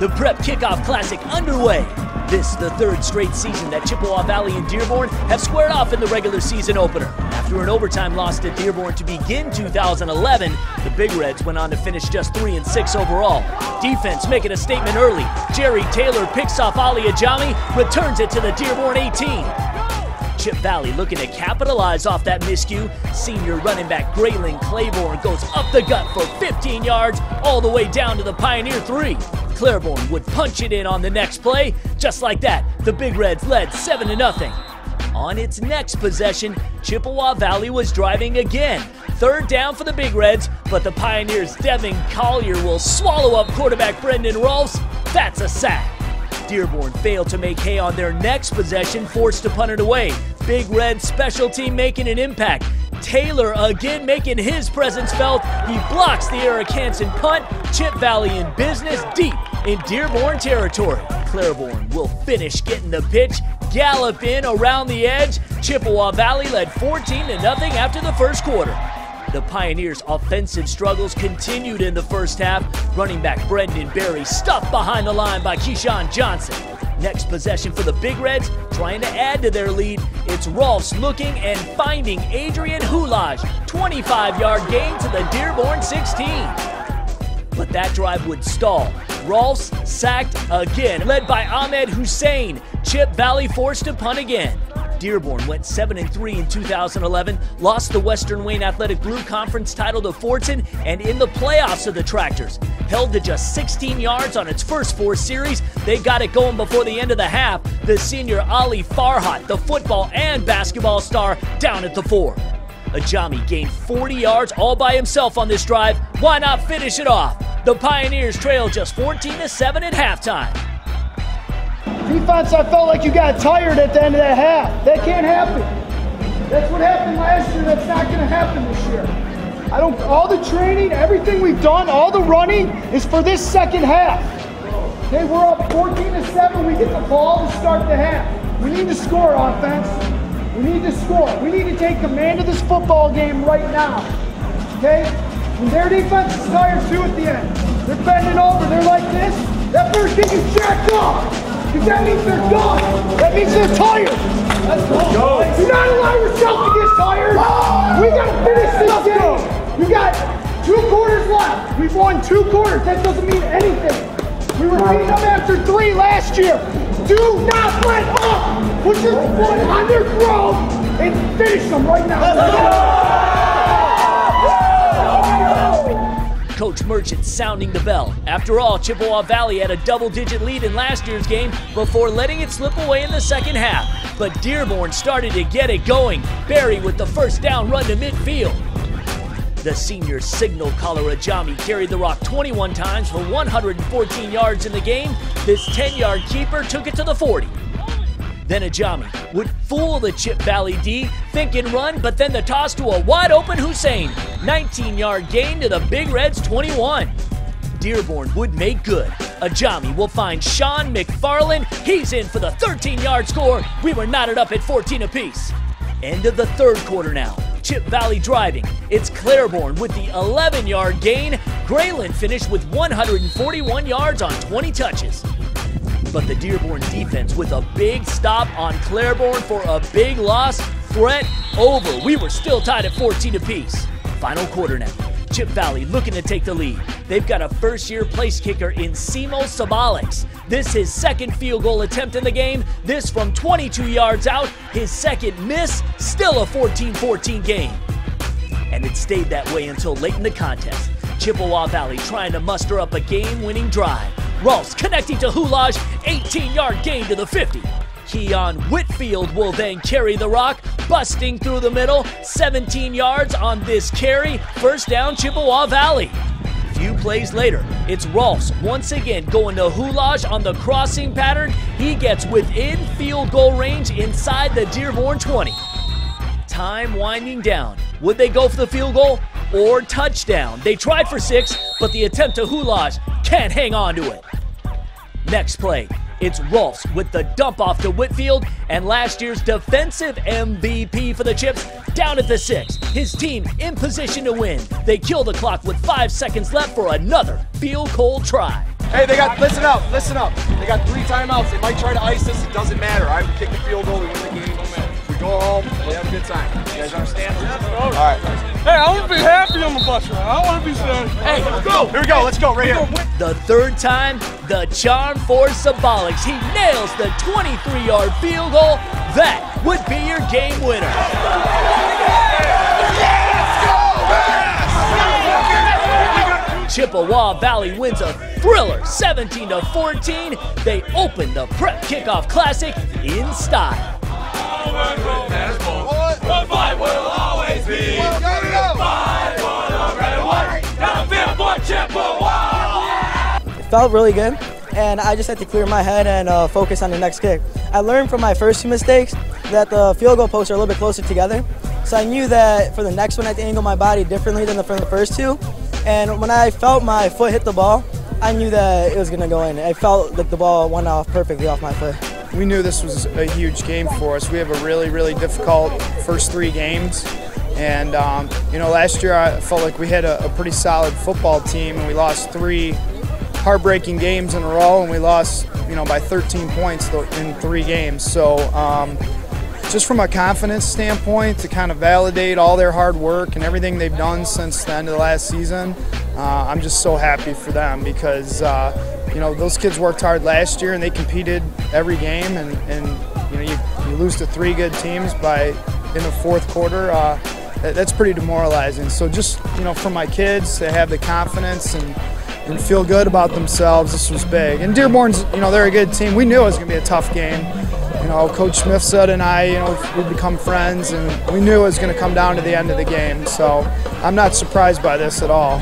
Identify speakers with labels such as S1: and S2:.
S1: The Prep Kickoff Classic underway. This is the third straight season that Chippewa Valley and Dearborn have squared off in the regular season opener. After an overtime loss to Dearborn to begin 2011, the Big Reds went on to finish just 3-6 overall. Defense making a statement early. Jerry Taylor picks off Ali Ajami, returns it to the Dearborn 18. Chip Valley looking to capitalize off that miscue. Senior running back Graylin Claiborne goes up the gut for 15 yards all the way down to the Pioneer 3. Claiborne would punch it in on the next play. Just like that, the Big Reds led 7-0. On its next possession, Chippewa Valley was driving again. Third down for the Big Reds, but the Pioneers' Devin Collier will swallow up quarterback Brendan Rolfs. That's a sack. Dearborn failed to make hay on their next possession, forced to punt it away. Big Red special team making an impact. Taylor again making his presence felt. He blocks the Eric Hansen punt. Chip Valley in business deep in Dearborn territory. Claiborne will finish getting the pitch, gallop in around the edge. Chippewa Valley led 14-0 after the first quarter. The Pioneers' offensive struggles continued in the first half. Running back Brendan Berry stuffed behind the line by Keyshawn Johnson. Next possession for the Big Reds, trying to add to their lead. It's Rolfs looking and finding Adrian Hulaj. 25-yard gain to the Dearborn 16. But that drive would stall. Rolfs sacked again, led by Ahmed Hussein. Chip Valley forced to punt again. Dearborn went 7-3 in 2011, lost the Western Wayne Athletic Blue Conference title to Fortson, and in the playoffs of the Tractors. Held to just 16 yards on its first 4 series, they got it going before the end of the half. The senior Ali Farhat, the football and basketball star, down at the 4. Ajami gained 40 yards all by himself on this drive. Why not finish it off? The Pioneers trail just 14-7 at halftime.
S2: Defense, I felt like you got tired at the end of that half. That can't happen. That's what happened last year. That's not going to happen this year. All the training, everything we've done, all the running is for this second half. Okay, we're up 14-7. We get the ball to start the half. We need to score, offense. We need to score. We need to take command of this football game right now. Okay? And their defense is tired too at the end. They're bending over. They're like this. That first kick is jacked off. Because that means they're done. That means they're tired. Let's go. Do not allow yourself to get tired. We got to finish this game. You got 2 quarters left. We've won 2 quarters. That doesn't mean anything. We were beating them after 3 last year. Do not let up. Put your foot on their throat and finish them right now. Let's go.
S1: Coach Merchant sounding the bell. After all, Chippewa Valley had a double-digit lead in last year's game before letting it slip away in the second half. But Dearborn started to get it going. Berry with the first down run to midfield. The senior signal caller Ajami carried the rock 21 times for 114 yards in the game. This 10-yard keeper took it to the 40. Then Ajami would fool the Chip Valley D, think and run, but then the toss to a wide-open Hussein. 19-yard gain to the Big Reds 21. Dearborn would make good. Ajami will find Sean McFarland. He's in for the 13-yard score. We were knotted up at 14 apiece. End of the third quarter now. Chip Valley driving. It's Claiborne with the 11-yard gain. Graylin finished with 141 yards on 20 touches. But the Dearborn defense with a big stop on Claiborne for a big loss. Threat over. We were still tied at 14 apiece. Final quarter now. Chip Valley looking to take the lead. They've got a first-year place kicker in Simo Sabalix. This his second field goal attempt in the game. This from 22 yards out. His second miss. Still a 14-14 game. And it stayed that way until late in the contest. Chippewa Valley trying to muster up a game-winning drive. Rolfs connecting to Hulaj, 18-yard gain to the 50. Keon Whitfield will then carry the rock, busting through the middle, 17 yards on this carry. First down, Chippewa Valley. Few plays later, it's Rolfs once again going to Hulaj on the crossing pattern. He gets within field goal range inside the Dearborn 20. Time winding down. Would they go for the field goal or touchdown? They tried for 6, but the attempt to Hulaj can't hang on to it. Next play, it's Rolfs with the dump off to Whitfield, and last year's defensive MVP for the Chips down at the 6. His team in position to win. They kill the clock with 5 seconds left for another field goal try.
S3: Hey, they got, listen up. They got 3 timeouts. They might try to ice us. It doesn't matter. I kick the field goal. We win the game. We go home. We have a good time. You guys understand? All right.
S4: Hey, I want to be happy on the bus ride. I don't want to be sad.
S1: Hey,
S3: let's go. Here we go. Let's go right here.
S1: The third time, the charm for Symbolics. He nails the 23-yard field goal. That would be your game winner. Chippewa Valley wins a thriller 17-14. They open the Prep Kickoff Classic in style.
S5: One fight will always be. Fight for the red and white. Got a feel for Chippewa.
S6: It felt really good, and I just had to clear my head and focus on the next kick. I learned from my first 2 mistakes that the field goal posts are a little bit closer together, so I knew that for the next one I had to angle my body differently than for the first 2. And when I felt my foot hit the ball, I knew that it was going to go in. I felt like the ball went off perfectly off my foot.
S2: We knew this was a huge game for us. We have a really, really difficult first 3 games. And, you know, last year I felt like we had a pretty solid football team, and we lost 3 heartbreaking games in a row, and we lost, you know, by 13 points in 3 games. So just from a confidence standpoint, to kind of validate all their hard work and everything they've done since the end of the last season, I'm just so happy for them because, you know, those kids worked hard last year and they competed every game, and you know, you lose to 3 good teams in the 4th quarter. That's pretty demoralizing. So just, you know, for my kids to have the confidence and feel good about themselves, this was big. And Dearborn's, you know, they're a good team. We knew it was going to be a tough game. You know, Coach Smithsett and I, you know, we've become friends, and we knew it was going to come down to the end of the game. So I'm not surprised by this at all.